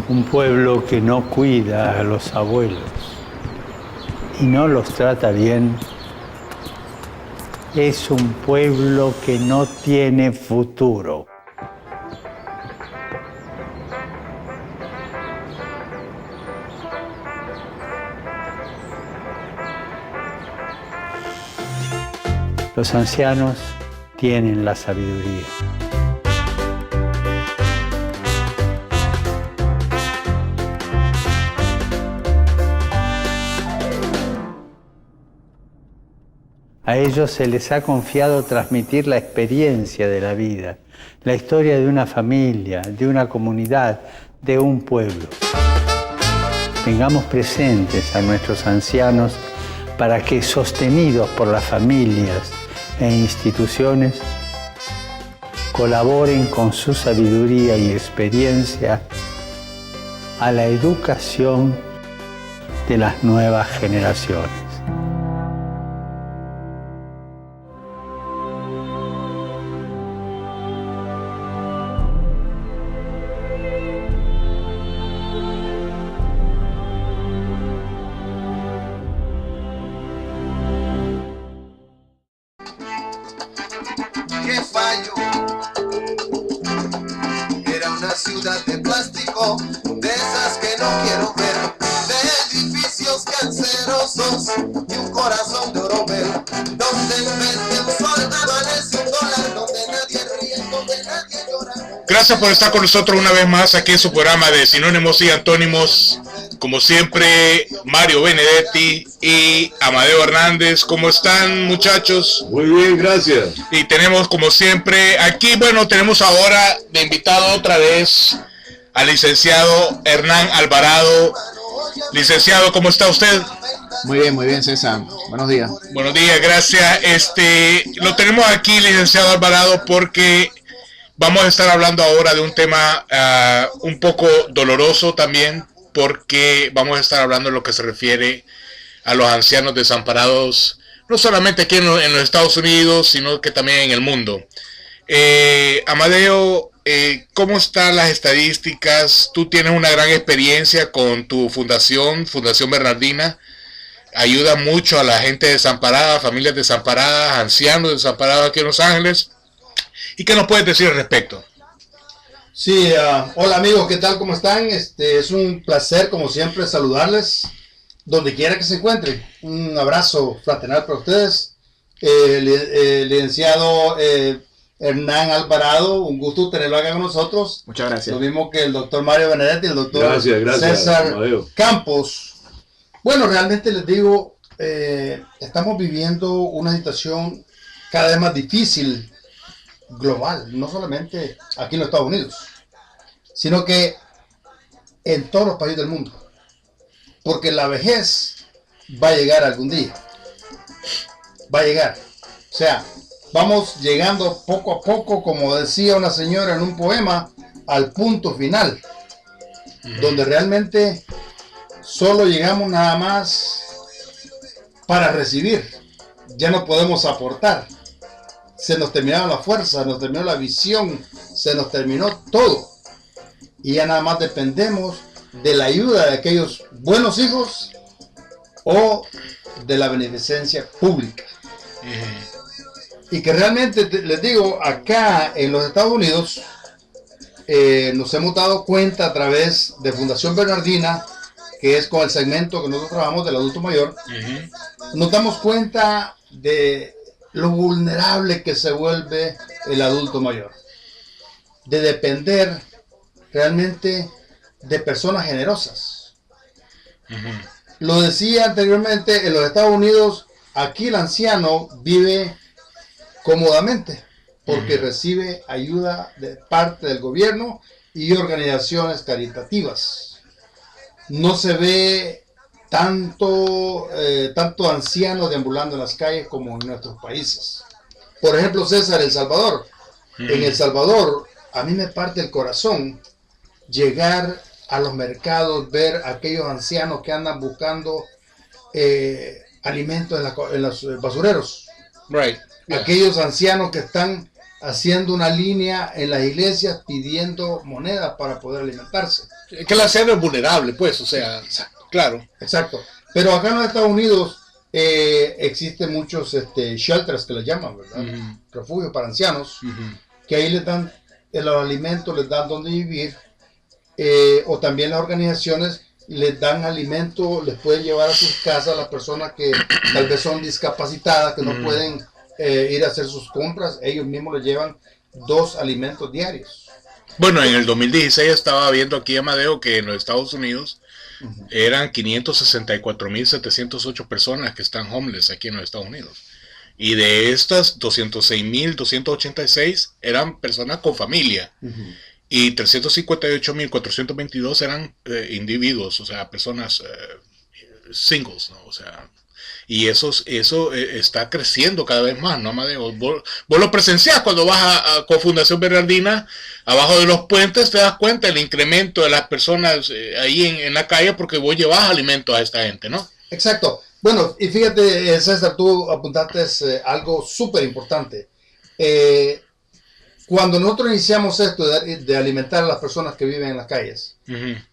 Un pueblo que no cuida a los abuelos y no los trata bien es un pueblo que no tiene futuro. Los ancianos tienen la sabiduría. A ellos se les ha confiado transmitir la experiencia de la vida, la historia de una familia, de una comunidad, de un pueblo. Tengamos presentes a nuestros ancianos para que, sostenidos por las familias e instituciones, colaboren con su sabiduría y experiencia a la educación de las nuevas generaciones. Gracias por estar con nosotros una vez más aquí en su programa de Sinónimos y Antónimos. Como siempre, Mario Benedetti y Amadeo Hernández. ¿Cómo están, muchachos? Muy bien, gracias. Y tenemos, como siempre, aquí, tenemos ahora de invitado otra vez al licenciado Hernán Alvarado. Licenciado, ¿cómo está usted? Muy bien, César. Buenos días. Buenos días, gracias. Lo tenemos aquí, licenciado Alvarado, porque vamos a estar hablando ahora de un tema un poco doloroso también, porque vamos a estar hablando de lo que se refiere a los ancianos desamparados, no solamente aquí en los Estados Unidos, sino que también en el mundo. Amadeo, ¿cómo están las estadísticas? Tú tienes una gran experiencia con tu fundación, Fundación Bernardina. Ayuda mucho a la gente desamparada, familias desamparadas, ancianos desamparados aquí en Los Ángeles. ¿Y qué nos puedes decir al respecto? Sí, hola amigos, ¿qué tal? ¿Cómo están? Es un placer, como siempre, saludarles donde quiera que se encuentren. Un abrazo fraternal para ustedes. Licenciado Hernán Alvarado, un gusto tenerlo acá con nosotros. Muchas gracias. Lo mismo que el doctor Mario Benedetti y el doctor Gracias, César Amadeo Campos. Bueno, realmente les digo, estamos viviendo una situación cada vez más difícil, global, no solamente aquí en los Estados Unidos, sino que en todos los países del mundo, porque la vejez va a llegar algún día, va a llegar, o sea, vamos llegando poco a poco, como decía una señora en un poema, al punto final, donde realmente solo llegamos nada más para recibir, ya no podemos aportar. Se nos terminaron la fuerza, se nos terminó la visión, se nos terminó todo. Y ya nada más dependemos de la ayuda de aquellos buenos hijos o de la beneficencia pública. Y que realmente, les digo, acá en los Estados Unidos, nos hemos dado cuenta a través de Fundación Bernardina, que es con el segmento que nosotros trabajamos del adulto mayor, nos damos cuenta de lo vulnerable que se vuelve el adulto mayor, de depender realmente de personas generosas. Lo decía anteriormente, en los Estados Unidos, aquí el anciano vive cómodamente, porque recibe ayuda de parte del gobierno y organizaciones caritativas. No se ve tanto ancianos deambulando en las calles como en nuestros países. Por ejemplo, César, El Salvador. En El Salvador, a mí me parte el corazón llegar a los mercados, ver a aquellos ancianos que andan buscando alimentos en los basureros. Right. Yeah. Aquellos ancianos que están haciendo una línea en las iglesias pidiendo monedas para poder alimentarse. Que el anciano es vulnerable, pues, o sea, claro. Exacto. Pero acá en los Estados Unidos existen muchos shelters que les llaman, ¿verdad? Refugios para ancianos, que ahí les dan los alimentos, les dan donde vivir, o también las organizaciones les dan alimento, les pueden llevar a sus casas a las personas que tal vez son discapacitadas, que no pueden ir a hacer sus compras, ellos mismos les llevan 2 alimentos diarios. Bueno, en el 2016 estaba viendo aquí, Amadeo, que en los Estados Unidos eran 564.708 personas que están homeless aquí en los Estados Unidos. Y de estas, 206.286 eran personas con familia. Y 358.422 eran individuos, o sea, personas singles, ¿no? O sea, y eso está creciendo cada vez más, ¿no, Amadeo? Vos lo presenciás cuando vas con Fundación Bernardina, abajo de los puentes, te das cuenta del incremento de las personas ahí en la calle, porque vos llevas alimentos a esta gente, ¿no? Exacto. Bueno, y fíjate, César, tú apuntaste algo súper importante. Cuando nosotros iniciamos esto de alimentar a las personas que viven en las calles,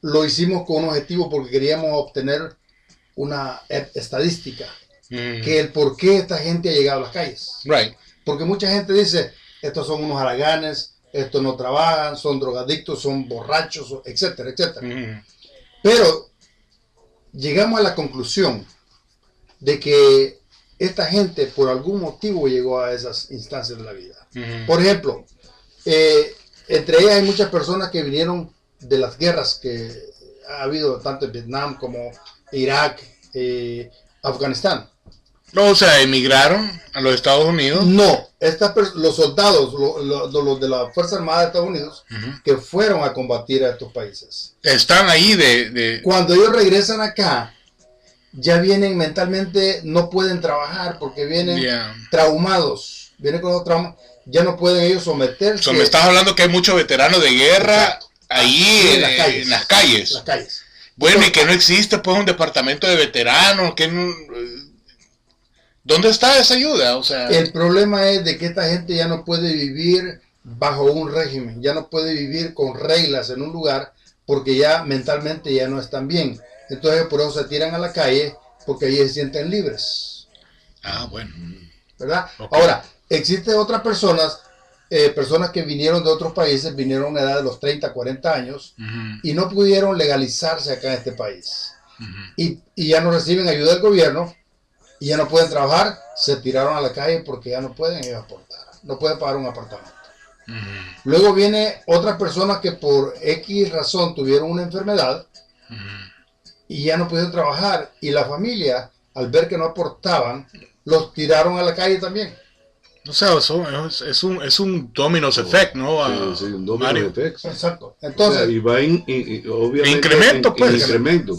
lo hicimos con un objetivo porque queríamos obtener una estadística, que el por qué esta gente ha llegado a las calles. Right. Porque mucha gente dice, estos son unos haraganes, estos no trabajan, son drogadictos, son borrachos, etcétera, etcétera. Pero llegamos a la conclusión de que esta gente por algún motivo llegó a esas instancias de la vida. Por ejemplo, entre ellas hay muchas personas que vinieron de las guerras que ha habido tanto en Vietnam como Irak, Afganistán. No, o sea, emigraron a los Estados Unidos. No, los soldados, los de la Fuerza Armada de Estados Unidos, que fueron a combatir a estos países. Están ahí Cuando ellos regresan acá, ya vienen mentalmente, no pueden trabajar porque vienen traumados, vienen con los traumas, ya no pueden ellos someterse. Me estás hablando que hay muchos veteranos de guerra ahí en las calles. Bueno, entonces, y que no existe pues un departamento de veteranos, que no, ¿dónde está esa ayuda? O sea, el problema es de que esta gente ya no puede vivir bajo un régimen, ya no puede vivir con reglas en un lugar porque ya mentalmente ya no están bien. Entonces por eso se tiran a la calle porque ahí se sienten libres. Ah, bueno. ¿Verdad? Okay. Ahora, existen otras personas que vinieron de otros países, vinieron a la edad de los 30, 40 años y no pudieron legalizarse acá en este país. Y ya no reciben ayuda del gobierno y ya no pueden trabajar, se tiraron a la calle porque ya no pueden ellos aportar, no pueden pagar un apartamento. Luego viene otras personas que por X razón tuvieron una enfermedad y ya no pudieron trabajar, y la familia, al ver que no aportaban, los tiraron a la calle también. O sea, es un domino's effect, ¿no? Sí, un domino's effect. Exacto. Entonces, o sea, y va obviamente incremento, pues. Incremento.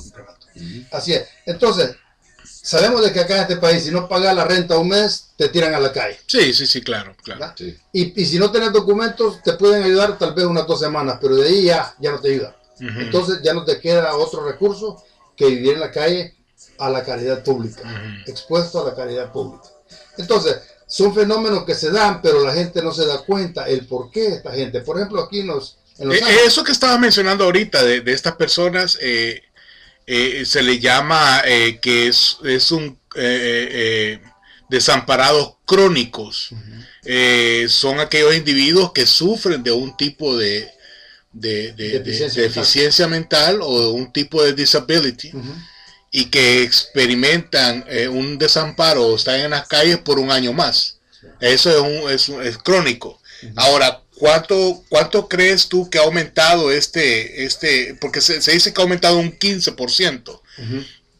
Así es. Entonces, sabemos de que acá en este país, si no pagas la renta un mes, te tiran a la calle. Sí, claro. Sí. Y si no tienes documentos, te pueden ayudar tal vez unas 2 semanas, pero de ahí ya no te ayuda. Entonces ya no te queda otro recurso que vivir en la calle a la caridad pública, expuesto a la caridad pública. Entonces, son fenómenos que se dan, pero la gente no se da cuenta el por qué esta gente. Por ejemplo, aquí en los eso que estabas mencionando ahorita de estas personas, se le llama que es un desamparados crónicos. Son aquellos individuos que sufren de un tipo de deficiencia mental o de un tipo de disability y que experimentan un desamparo o están en las calles por un año más. Eso es crónico. Ahora, ¿cuánto crees tú que ha aumentado porque se dice que ha aumentado un 15%,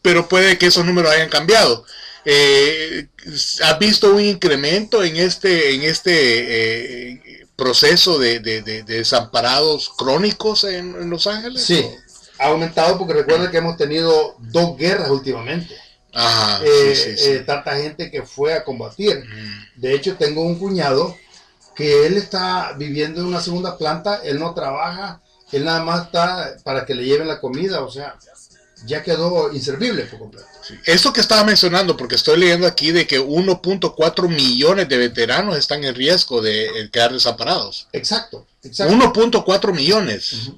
pero puede que esos números hayan cambiado? ¿Has visto un incremento en este proceso de desamparados crónicos en Los Ángeles? Sí, ha aumentado porque recuerda que hemos tenido 2 guerras últimamente. Sí. Tanta gente que fue a combatir. De hecho, tengo un cuñado que él está viviendo en una segunda planta, él no trabaja, él nada más está para que le lleven la comida, o sea, ya quedó inservible por completo. Sí. Esto que estaba mencionando, porque estoy leyendo aquí de que 1.4 millones de veteranos están en riesgo de quedar desamparados. Exacto. 1.4 millones.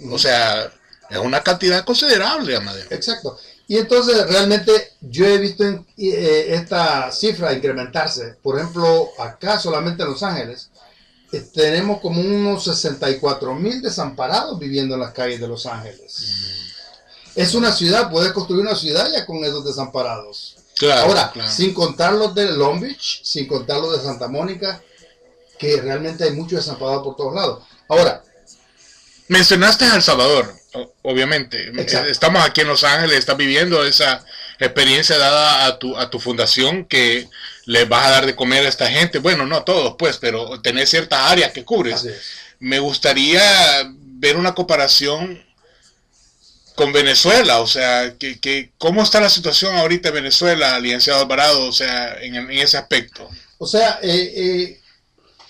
O sea, es una cantidad considerable, Amadeo. Exacto. Y entonces realmente yo he visto esta cifra incrementarse. Por ejemplo, acá solamente en Los Ángeles tenemos como unos 64,000 desamparados viviendo en las calles de Los Ángeles. Es una ciudad, puedes construir una ciudad ya con esos desamparados. Claro, ahora, claro. sin contar los de Long Beach, sin contar los de Santa Mónica, que realmente hay muchos desamparados por todos lados. Ahora, mencionaste a El Salvador, obviamente. Exacto. Estamos aquí en Los Ángeles, estás viviendo esa experiencia dada a tu fundación que les vas a dar de comer a esta gente. Bueno, no a todos, pues, pero tenés ciertas áreas que cubres. así es. Me gustaría ver una comparación con Venezuela, o sea, ¿cómo está la situación ahorita en Venezuela, licenciado Alvarado, o sea, en ese aspecto? O sea, ¿qué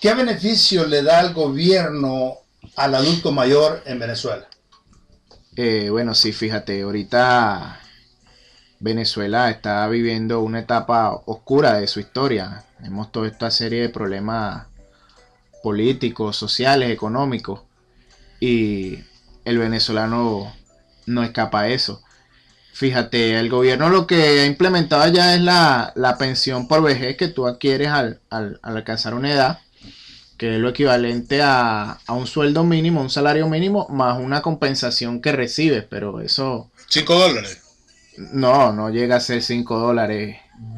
beneficio le da al gobierno al adulto mayor en Venezuela? Bueno, sí, fíjate, ahorita Venezuela está viviendo una etapa oscura de su historia. Tenemos toda esta serie de problemas políticos, sociales, económicos, y el venezolano no escapa a eso. Fíjate, el gobierno lo que ha implementado ya es la pensión por vejez que tú adquieres al alcanzar una edad, que es lo equivalente a un sueldo mínimo, un salario mínimo, más una compensación que recibes, pero eso... $5. No llega a ser $5.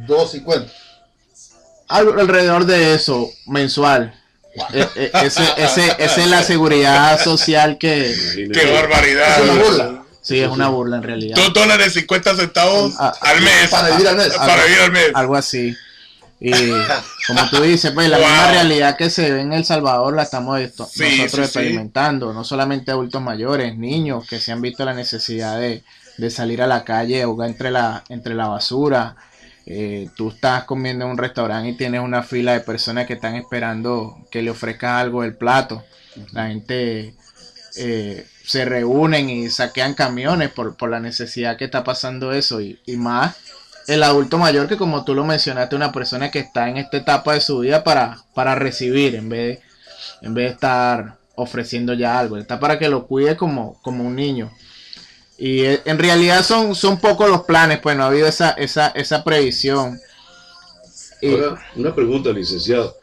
$2.50. Alrededor de eso, mensual. Esa es la seguridad social que... ¡Qué barbaridad! Es una burla. Sí, es una burla en realidad. $2.50 al mes. Para vivir al mes. Para vivir al mes. Algo así. Y como tú dices, pues la misma realidad que se ve en El Salvador la estamos nosotros experimentando. No solamente adultos mayores, niños que se han visto la necesidad de salir a la calle, ahogar entre la basura. Tú estás comiendo en un restaurante y tienes una fila de personas que están esperando que le ofrezcas algo del plato. La gente se reúnen y saquean camiones por la necesidad que está pasando eso, y más el adulto mayor, que como tú lo mencionaste, una persona que está en esta etapa de su vida para recibir en vez de estar ofreciendo ya algo. Está para que lo cuide como un niño. Y en realidad son pocos los planes, pues no ha habido esa previsión. Ahora, una pregunta, licenciado.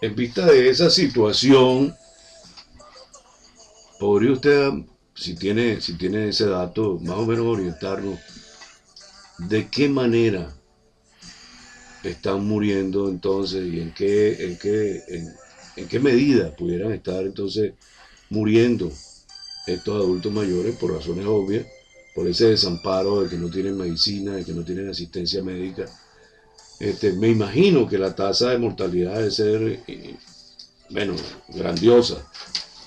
En vista de esa situación, ¿podría usted, si tiene ese dato, más o menos orientarnos de qué manera están muriendo entonces y en qué medida pudieran estar entonces muriendo estos adultos mayores por razones obvias, por ese desamparo de que no tienen medicina, de que no tienen asistencia médica? Me imagino que la tasa de mortalidad debe ser, grandiosa,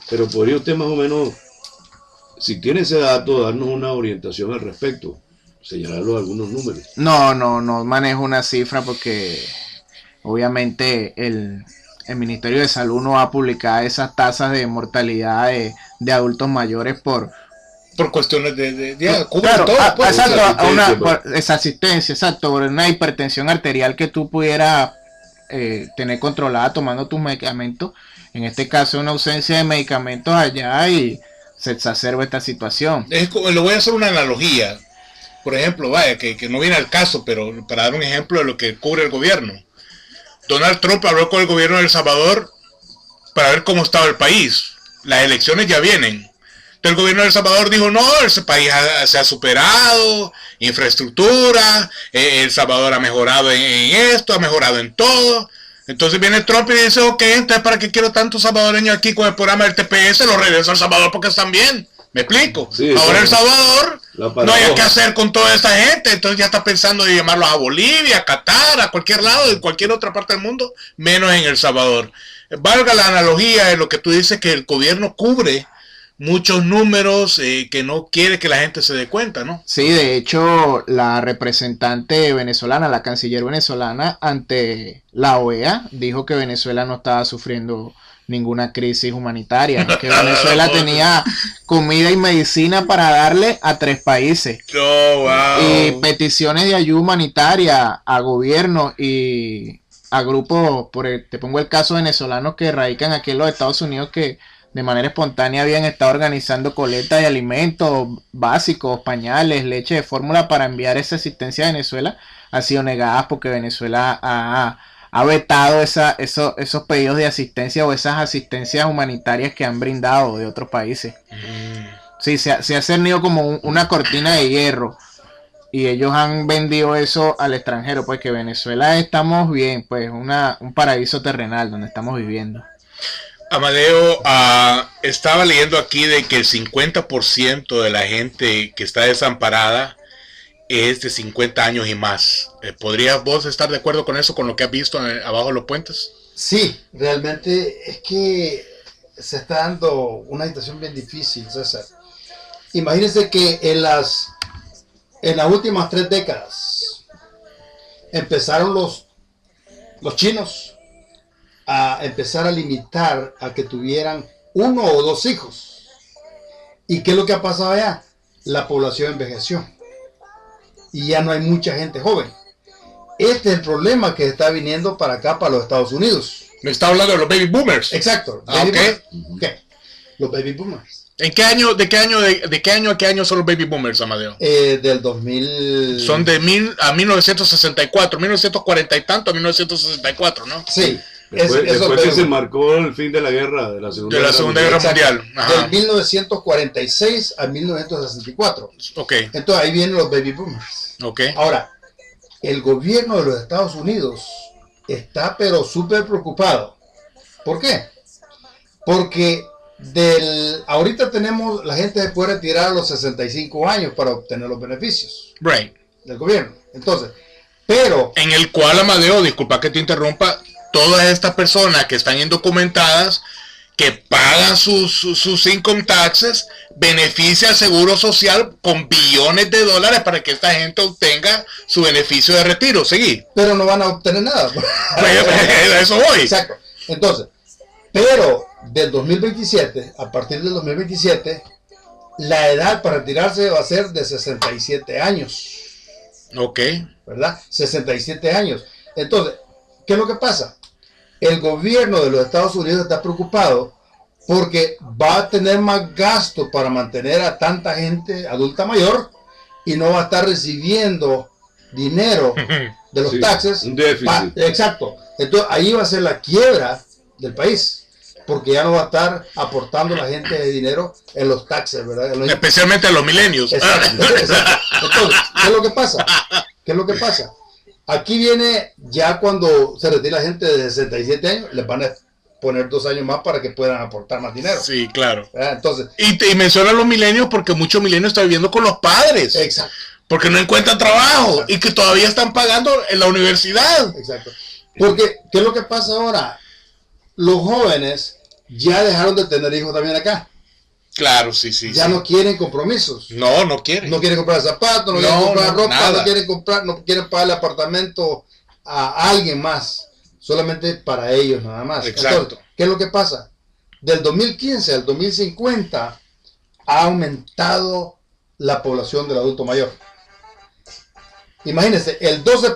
pero podría usted más o menos, si tiene ese dato, darnos una orientación al respecto, señalarlo algunos números. No manejo una cifra porque obviamente el Ministerio de Salud no va a publicar esas tasas de mortalidad de adultos mayores por cuestiones de claro, todo, pues, exacto, esa asistencia, exacto, por una hipertensión arterial que tú pudieras tener controlada tomando tus medicamentos. En este caso, una ausencia de medicamentos allá y se exacerba esta situación. Le voy a hacer una analogía. Por ejemplo, que no viene al caso, pero para dar un ejemplo de lo que cubre el gobierno. Donald Trump habló con el gobierno de El Salvador para ver cómo estaba el país. Las elecciones ya vienen. Entonces el gobierno de El Salvador dijo, no, ese país se ha superado, infraestructura, El Salvador ha mejorado en esto, ha mejorado en todo. Entonces viene Trump y dice, ok, entonces ¿para qué quiero tantos salvadoreños aquí con el programa del TPS? Los regreso a El Salvador porque están bien. ¿Me explico? Sí, ahora El Salvador no hay qué hacer con toda esta gente, entonces ya está pensando de llamarlos a Bolivia, a Qatar, a cualquier lado, en cualquier otra parte del mundo, menos en El Salvador. Valga la analogía de lo que tú dices, que el gobierno cubre muchos números que no quiere que la gente se dé cuenta, ¿no? Sí, de hecho, la representante venezolana, la canciller venezolana, ante la OEA, dijo que Venezuela no estaba sufriendo ninguna crisis humanitaria, que Venezuela tenía comida y medicina para darle a 3 países. Oh, wow. Y peticiones de ayuda humanitaria a gobierno y a grupos, te pongo el caso de venezolanos que radican aquí en los Estados Unidos, que de manera espontánea habían estado organizando colectas de alimentos básicos, pañales, leche de fórmula para enviar esa asistencia a Venezuela, ha sido negada porque Venezuela ha vetado esos pedidos de asistencia o esas asistencias humanitarias que han brindado de otros países. Sí, se ha cernido como una cortina de hierro y ellos han vendido eso al extranjero, pues que Venezuela estamos bien, pues un paraíso terrenal donde estamos viviendo. Amadeo, estaba leyendo aquí de que el 50% de la gente que está desamparada es de 50 años y más. ¿Podrías vos estar de acuerdo con eso, con lo que has visto abajo de los puentes? Sí, realmente es que se está dando una situación bien difícil, César. Imagínense que en las últimas 3 décadas empezaron los chinos a empezar a limitar a que tuvieran 1 o 2 hijos. ¿Y qué es lo que ha pasado allá? La población envejeció y ya no hay mucha gente joven. Este es el problema que está viniendo para acá, para los Estados Unidos. Me está hablando de los baby boomers. Exacto. Okay. Los baby boomers. ¿De qué año a qué año son los baby boomers, Amadeo? Del 2000. Son de 1964, 1940 y tanto a 1964, ¿no? Sí. Después que se marcó el fin de la guerra, de la Segunda Guerra Mundial. Del 1946 a 1964. Ok. Entonces ahí vienen los baby boomers. Ok. Ahora, el gobierno de los Estados Unidos está pero súper preocupado. ¿Por qué? Porque ahorita tenemos, la gente se puede retirar a los 65 años para obtener los beneficios del gobierno. Entonces, pero... En el cual, Amadeo, disculpa que te interrumpa, todas estas personas que están indocumentadas, que pagan sus income taxes, beneficia al Seguro Social con billones de dólares para que esta gente obtenga su beneficio de retiro. Seguí. Pero no van a obtener nada. A eso voy. Exacto. Entonces, pero del 2027, a partir del 2027, la edad para retirarse va a ser de 67 años. Ok. ¿Verdad? 67 años. Entonces, ¿qué es lo que pasa? El gobierno de los Estados Unidos está preocupado porque va a tener más gasto para mantener a tanta gente adulta mayor y no va a estar recibiendo dinero de los taxes. Un déficit. Exacto. Entonces ahí va a ser la quiebra del país, porque ya no va a estar aportando la gente de dinero en los taxes, ¿verdad? Especialmente a los milenios. Exacto. Entonces, ¿qué es lo que pasa? ¿Qué es lo que pasa? Aquí viene ya cuando se retira la gente de 67 años, les van a poner 2 años más para que puedan aportar más dinero. Sí, claro. Entonces, y menciona a los milenios porque muchos milenios están viviendo con los padres. Exacto. Porque no encuentran trabajo y que todavía están pagando en la universidad. Exacto. Porque, ¿qué es lo que pasa ahora? Los jóvenes ya dejaron de tener hijos también acá. Claro, sí. Ya no quieren compromisos. No quieren. No quieren comprar zapatos, no quieren comprar ropa, no quieren pagar el apartamento a alguien más. Solamente para ellos nada más. Exacto. Entonces, ¿qué es lo que pasa? Del 2015 al 2050 ha aumentado la población del adulto mayor. Imagínense, del 12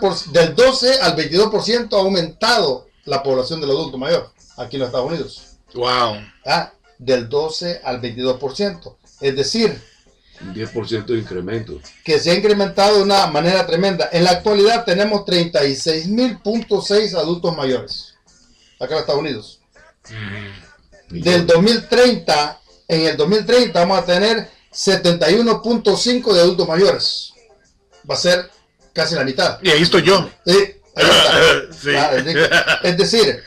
al 22% ha aumentado la población del adulto mayor aquí en los Estados Unidos. Wow. Del 12 al 22%. Es decir, un 10% de incremento. Que se ha incrementado de una manera tremenda. En la actualidad tenemos 36.6 adultos mayores acá en los Estados Unidos. Del 2030, en el 2030 vamos a tener 71.5 de adultos mayores. Va a ser casi la mitad. Y ahí estoy yo. Sí, ahí está. Sí. Es decir,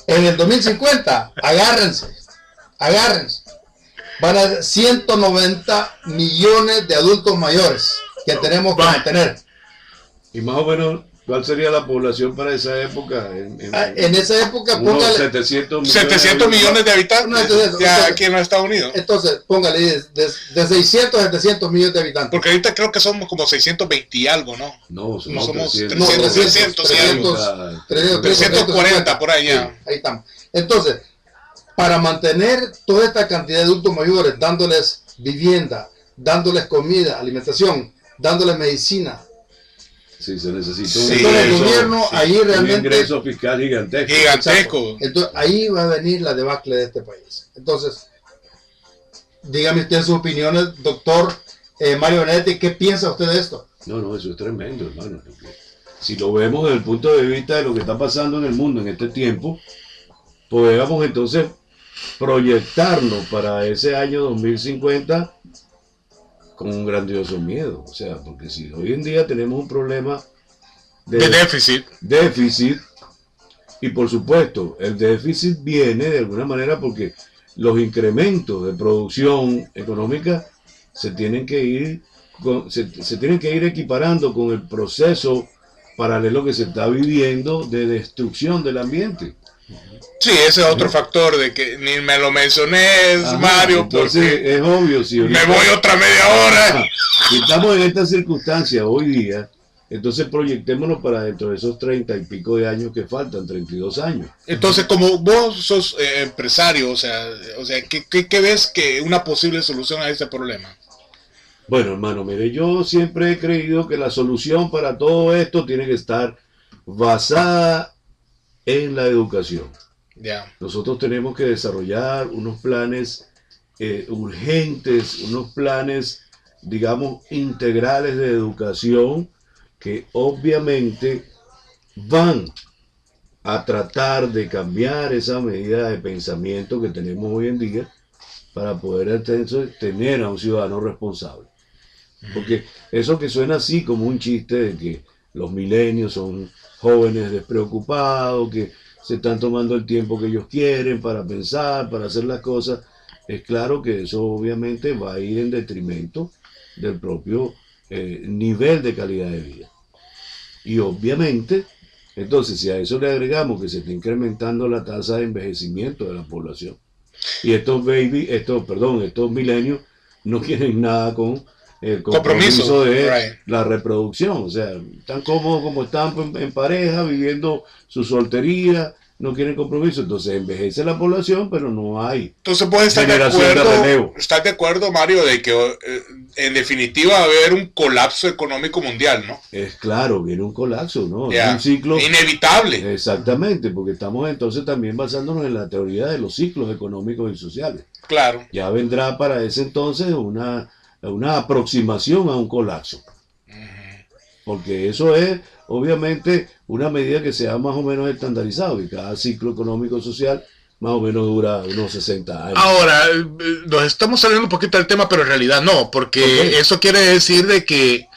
en el 2050, agárrense. Van a ser 190 millones de adultos mayores que tenemos que mantener. Y más o menos, ¿cuál sería la población para esa época? En esa época, póngale 700 millones de habitantes ya aquí en los Estados Unidos. Entonces, póngale de 600 a 700 millones de habitantes. Porque ahorita creo que somos como 620 y algo, ¿no? No, somos 340 por allá. Ahí estamos. Entonces, para mantener toda esta cantidad de adultos mayores, dándoles vivienda, dándoles comida, alimentación, dándoles medicina. Sí, se necesita Sí, entonces el gobierno ahí realmente... un ingreso fiscal gigantesco. Gigantesco. Entonces ahí va a venir la debacle de este país. Entonces, dígame usted sus opiniones, doctor Mario Benedetti, ¿qué piensa usted de esto? No, eso es tremendo, hermano. Porque si lo vemos desde el punto de vista de lo que está pasando en el mundo en este tiempo, podemos entonces proyectarnos para ese año 2050 con un grandioso miedo. O sea, porque si hoy en día tenemos un problema de déficit, y por supuesto el déficit viene de alguna manera porque los incrementos de producción económica se tienen que ir equiparando con el proceso paralelo que se está viviendo de destrucción del ambiente. Sí, ese es otro factor de que ni me lo mencioné, Mario, entonces porque es obvio, si me voy otra media hora. Si estamos en esta circunstancia hoy día, entonces proyectémonos para dentro de esos 30 y pico de años que faltan, 32 años. Entonces, como vos sos empresario, o sea, ¿qué ves que una posible solución a este problema? Bueno, hermano, mire, yo siempre he creído que la solución para todo esto tiene que estar basada en la educación. Yeah. Nosotros tenemos que desarrollar unos planes urgentes, unos planes, digamos, integrales de educación que obviamente van a tratar de cambiar esa medida de pensamiento que tenemos hoy en día para poder entonces tener a un ciudadano responsable. Porque eso que suena así como un chiste de que los milenios son jóvenes despreocupados, que se están tomando el tiempo que ellos quieren para pensar, para hacer las cosas, es claro que eso obviamente va a ir en detrimento del propio nivel de calidad de vida. Y obviamente, entonces si a eso le agregamos que se está incrementando la tasa de envejecimiento de la población, y estos milenios no quieren nada con el compromiso de la reproducción, o sea, están cómodos como están en pareja, viviendo su soltería, no quieren compromiso, entonces envejece la población, pero no hay. Entonces puedes estar ¿estás de acuerdo, Mario, de que en definitiva va a haber un colapso económico mundial, ¿no? Es claro, viene un colapso, ¿no? Yeah. Es un ciclo inevitable. Exactamente, porque estamos entonces también basándonos en la teoría de los ciclos económicos y sociales. Claro. Ya vendrá para ese entonces una aproximación a un colapso. Porque eso es obviamente una medida que se ha más o menos estandarizado y cada ciclo económico social más o menos dura unos 60 años. Ahora, nos estamos saliendo un poquito del tema, pero en realidad no, porque eso quiere decir de que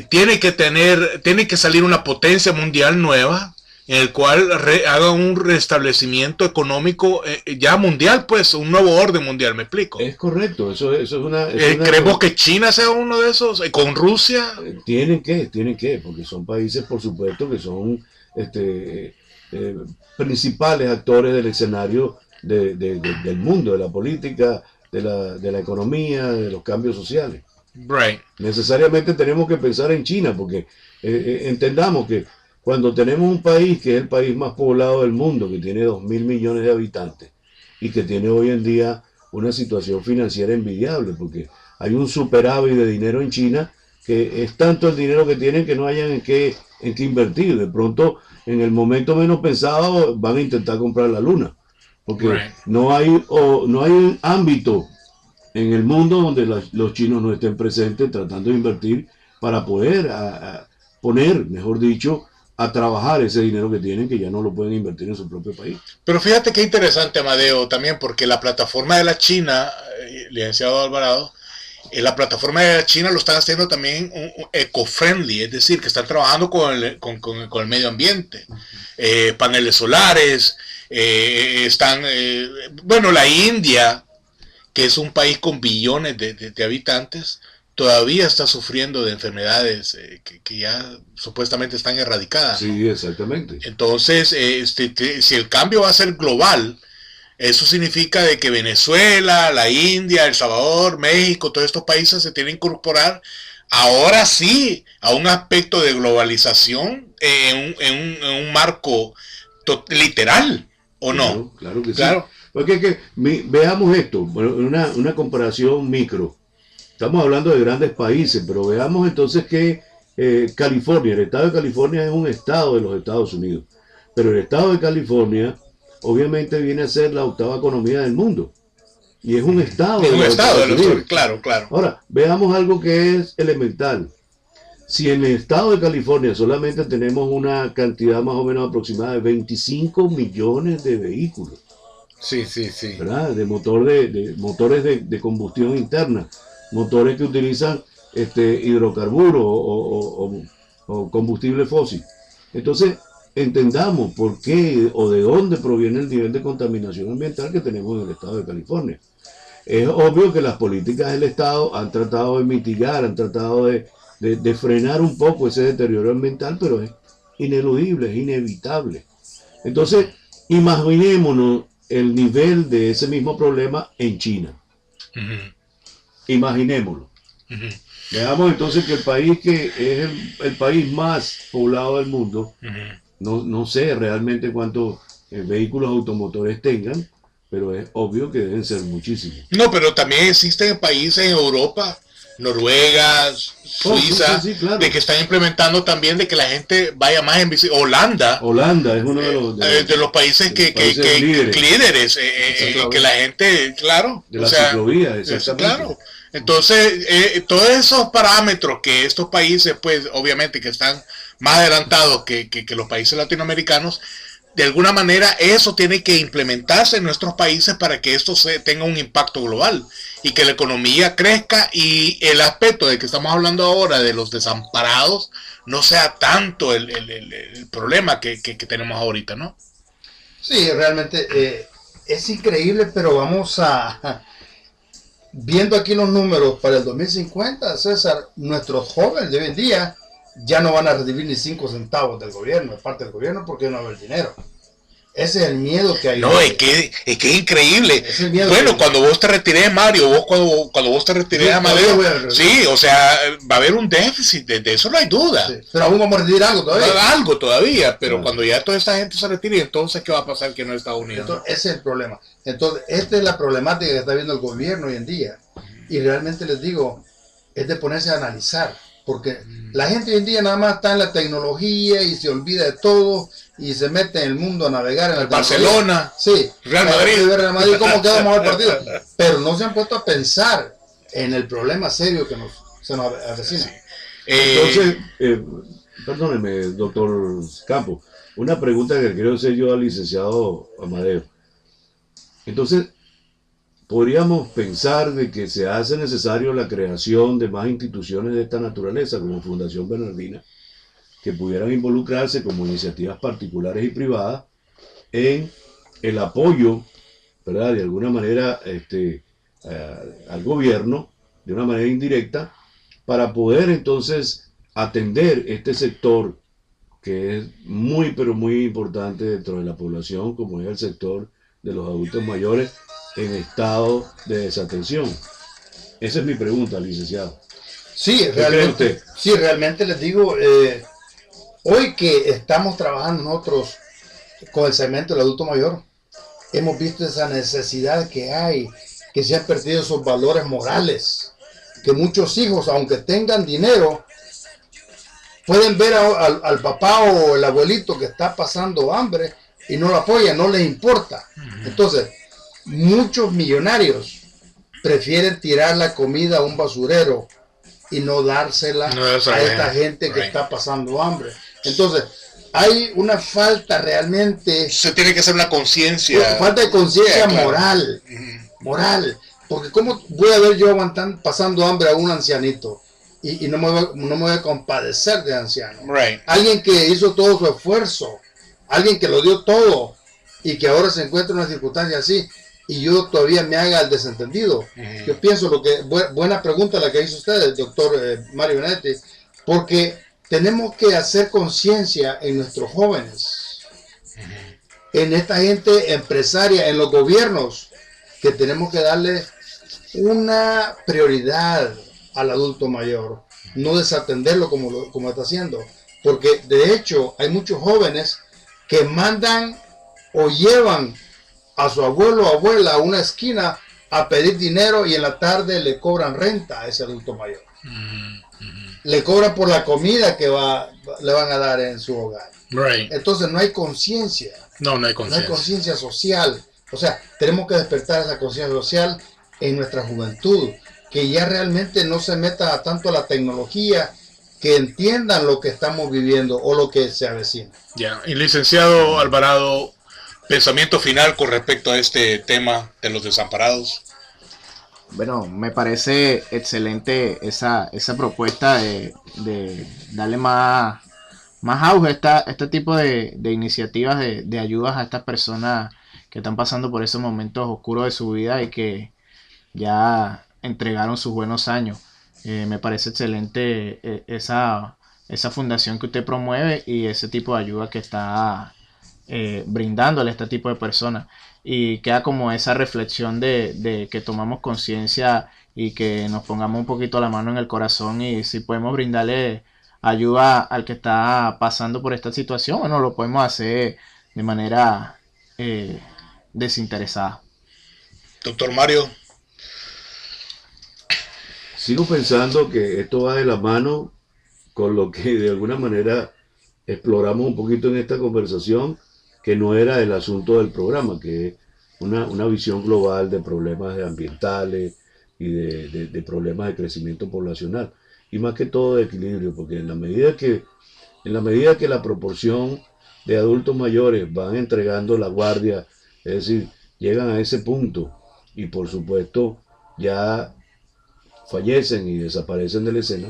tiene que salir una potencia mundial nueva en el cual haga un restablecimiento económico ya mundial, pues un nuevo orden mundial, ¿me explico? Es correcto, eso es una... ¿Creemos que China sea uno de esos? ¿Con Rusia? Tienen que, porque son países, por supuesto, que son principales actores del escenario del mundo, de la política, de la economía, de los cambios sociales. Right. Necesariamente tenemos que pensar en China, porque entendamos que cuando tenemos un país que es el país más poblado del mundo, que tiene 2.000 millones de habitantes y que tiene hoy en día una situación financiera envidiable, porque hay un superávit de dinero en China, que es tanto el dinero que tienen que no hayan en qué invertir. De pronto, en el momento menos pensado, van a intentar comprar la luna, porque no hay un ámbito en el mundo donde los chinos no estén presentes tratando de invertir para poder poner, mejor dicho, a trabajar ese dinero que tienen, que ya no lo pueden invertir en su propio país. Pero fíjate qué interesante, Amadeo, también, porque la plataforma de la China, licenciado Alvarado, la plataforma de la China lo están haciendo también eco-friendly, es decir, que están trabajando con el medio ambiente, paneles solares, la India, que es un país con billones de habitantes, todavía está sufriendo de enfermedades que ya supuestamente están erradicadas. Sí, exactamente. Entonces, si el cambio va a ser global, eso significa de que Venezuela, la India, El Salvador, México, todos estos países se tienen que incorporar ahora sí a un aspecto de globalización en un marco literal, ¿o no? Claro que claro. sí. Porque veamos esto, bueno, una comparación micro. Estamos hablando de grandes países, pero veamos entonces que California, el estado de California es un estado de los Estados Unidos, pero el estado de California obviamente viene a ser la 8ª economía del mundo y es un estado Es un de los estado de Estados los Unidos. claro, claro. Ahora, veamos algo que es elemental. Si en el estado de California solamente tenemos una cantidad más o menos aproximada de 25 millones de vehículos, Sí, sí, sí. ¿verdad? De motores de combustión interna, motores que utilizan hidrocarburos o combustible fósil. Entonces, entendamos por qué o de dónde proviene el nivel de contaminación ambiental que tenemos en el estado de California. Es obvio que las políticas del estado han tratado de mitigar, han tratado de frenar un poco ese deterioro ambiental, pero es ineludible, es inevitable. Entonces, imaginémonos el nivel de ese mismo problema en China. Imaginémoslo. Veamos entonces que el país que es el país más poblado del mundo, no sé realmente cuántos vehículos automotores tengan, pero es obvio que deben ser muchísimos. No, pero también existen países en Europa, Noruega, Suiza, sí, claro. de que están implementando también de que la gente vaya más en bici. Holanda Es uno de los países que líderes, que la gente, claro, de las ciclovías, exactamente. Claro. Entonces, todos esos parámetros que estos países, pues, obviamente que están más adelantados que los países latinoamericanos, de alguna manera eso tiene que implementarse en nuestros países para que esto tenga un impacto global y que la economía crezca y el aspecto de que estamos hablando ahora de los desamparados no sea tanto el problema que tenemos ahorita, ¿no? Sí, realmente es increíble, pero vamos a... Viendo aquí los números para el 2050, César, nuestros jóvenes de hoy en día ya no van a recibir ni 5 centavos del gobierno, de parte del gobierno, porque no va a haber dinero. Ese es el miedo que hay. No, es que es increíble. Es el miedo bueno, que... cuando vos te retires, Mario, cuando vos te retires, Amadeo, sí, o sea, va a haber un déficit, de eso no hay duda. Sí, pero aún vamos a recibir algo todavía. Algo todavía, pero cuando ya toda esta gente se retire, entonces, ¿qué va a pasar aquí en Estados Unidos? Entonces, ese es el problema. Entonces, esta es la problemática que está viendo el gobierno hoy en día. Y realmente les digo, es de ponerse a analizar. Porque la gente hoy en día nada más está en la tecnología y se olvida de todo y se mete en el mundo a navegar en la Barcelona, sí, Real Madrid, cómo queda mejor partido. Pero no se han puesto a pensar en el problema serio que se nos avecina. Sí. Entonces, perdóneme, doctor Campos, una pregunta que quiero hacer yo al licenciado Amadeo. Entonces, podríamos pensar de que se hace necesario la creación de más instituciones de esta naturaleza, como Fundación Bernardina, que pudieran involucrarse como iniciativas particulares y privadas en el apoyo, ¿verdad?, de alguna manera al gobierno, de una manera indirecta, para poder entonces atender este sector que es muy, pero muy importante dentro de la población, como es el sector de los adultos mayores en estado de desatención. Esa es mi pregunta, licenciado. Sí, realmente les digo, hoy que estamos trabajando nosotros con el segmento del adulto mayor, hemos visto esa necesidad que hay, que se han perdido esos valores morales, que muchos hijos, aunque tengan dinero, pueden ver al papá o el abuelito que está pasando hambre y no lo apoyan, no les importa. Entonces, muchos millonarios prefieren tirar la comida a un basurero y no dársela a esta gente que está pasando hambre. Entonces, hay una falta realmente... Se tiene que hacer una conciencia. Falta de conciencia claro. moral. Porque ¿cómo voy a ver yo pasando hambre a un ancianito? Y no me voy a compadecer de anciano. Right. Alguien que hizo todo su esfuerzo, alguien que lo dio todo y que ahora se encuentra en una circunstancia así y yo todavía me haga el desentendido. Yo pienso buena pregunta la que hizo usted, el doctor Mario Benedetti, porque tenemos que hacer conciencia en nuestros jóvenes, en esta gente empresaria, en los gobiernos, que tenemos que darle una prioridad al adulto mayor, no desatenderlo como está haciendo, porque de hecho hay muchos jóvenes que mandan o llevan a su abuelo o abuela a una esquina a pedir dinero y en la tarde le cobran renta a ese adulto mayor. Le cobran por la comida que le van a dar en su hogar. Right. Entonces no hay conciencia. No hay conciencia. No hay conciencia social. O sea, tenemos que despertar esa conciencia social en nuestra juventud, que ya realmente no se meta tanto a la tecnología, que entiendan lo que estamos viviendo o lo que se avecina. Ya, y licenciado Alvarado, pensamiento final con respecto a este tema de los desamparados. Bueno, me parece excelente esa propuesta de darle más auge a este tipo de iniciativas de ayudas a estas personas que están pasando por esos momentos oscuros de su vida y que ya entregaron sus buenos años. Me parece excelente esa fundación que usted promueve y ese tipo de ayuda que está brindándole a este tipo de personas. Y queda como esa reflexión de que tomamos conciencia y que nos pongamos un poquito la mano en el corazón, y si podemos brindarle ayuda al que está pasando por esta situación, bueno, lo podemos hacer de manera desinteresada. Doctor Mario. Sigo pensando que esto va de la mano con lo que de alguna manera exploramos un poquito en esta conversación, que no era el asunto del programa, que es una visión global de problemas ambientales y de problemas de crecimiento poblacional, y más que todo de equilibrio, porque en la medida que la proporción de adultos mayores van entregando la guardia, es decir, llegan a ese punto y por supuesto ya fallecen y desaparecen de la escena,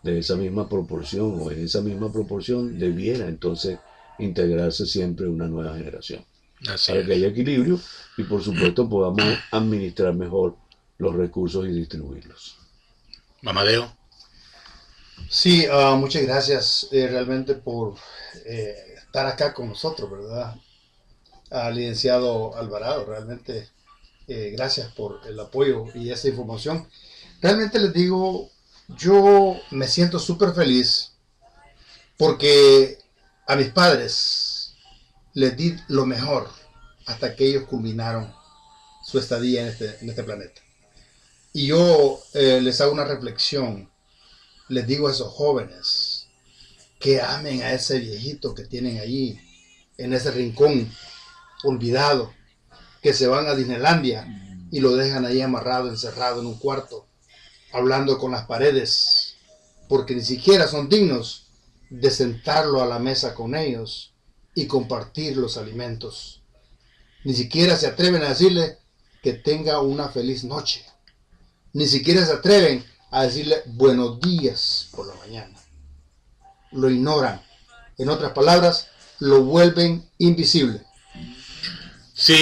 de esa misma proporción o en esa misma proporción debiera entonces integrarse siempre una nueva generación. Para que haya equilibrio y por supuesto podamos administrar mejor los recursos y distribuirlos. Amadeo. Sí, muchas gracias realmente por estar acá con nosotros, ¿verdad? Al licenciado Alvarado, realmente gracias por el apoyo y esa información. Realmente les digo, yo me siento súper feliz porque a mis padres les di lo mejor hasta que ellos culminaron su estadía en este planeta. Y yo les hago una reflexión, les digo a esos jóvenes que amen a ese viejito que tienen allí, en ese rincón olvidado, que se van a Disneylandia y lo dejan ahí amarrado, encerrado en un cuarto, hablando con las paredes, porque ni siquiera son dignos de sentarlo a la mesa con ellos y compartir los alimentos. Ni siquiera se atreven a decirle que tenga una feliz noche. Ni siquiera se atreven a decirle buenos días por la mañana. Lo ignoran. En otras palabras, lo vuelven invisible. Sí,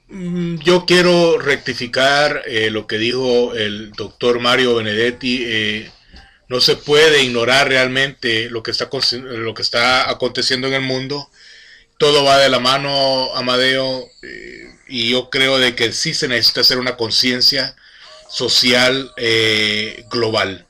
yo quiero rectificar lo que dijo el doctor Mario Benedetti. No se puede ignorar realmente lo que está aconteciendo en el mundo. Todo va de la mano, Amadeo, y yo creo de que sí se necesita hacer una conciencia social global.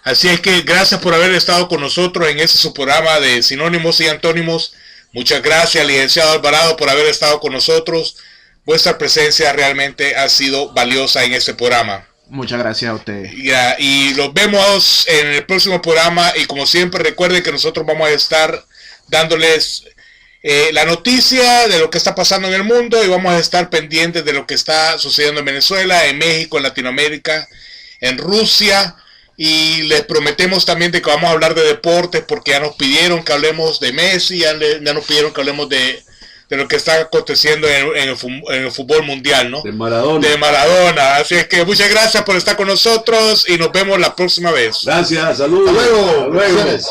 Así es que gracias por haber estado con nosotros en este su programa de Sinónimos y Antónimos. Muchas gracias, licenciado Alvarado, por haber estado con nosotros. Vuestra presencia realmente ha sido valiosa en este programa. Muchas gracias a ustedes. Y los vemos en el próximo programa, y como siempre recuerden que nosotros vamos a estar dándoles la noticia de lo que está pasando en el mundo, y vamos a estar pendientes de lo que está sucediendo en Venezuela, en México, en Latinoamérica, en Rusia, y les prometemos también de que vamos a hablar de deportes, porque ya nos pidieron que hablemos de Messi, ya nos pidieron que hablemos de lo que está aconteciendo en el fútbol mundial, ¿no? De Maradona. De Maradona. Así es que muchas gracias por estar con nosotros y nos vemos la próxima vez. Gracias, saludos. Hasta luego.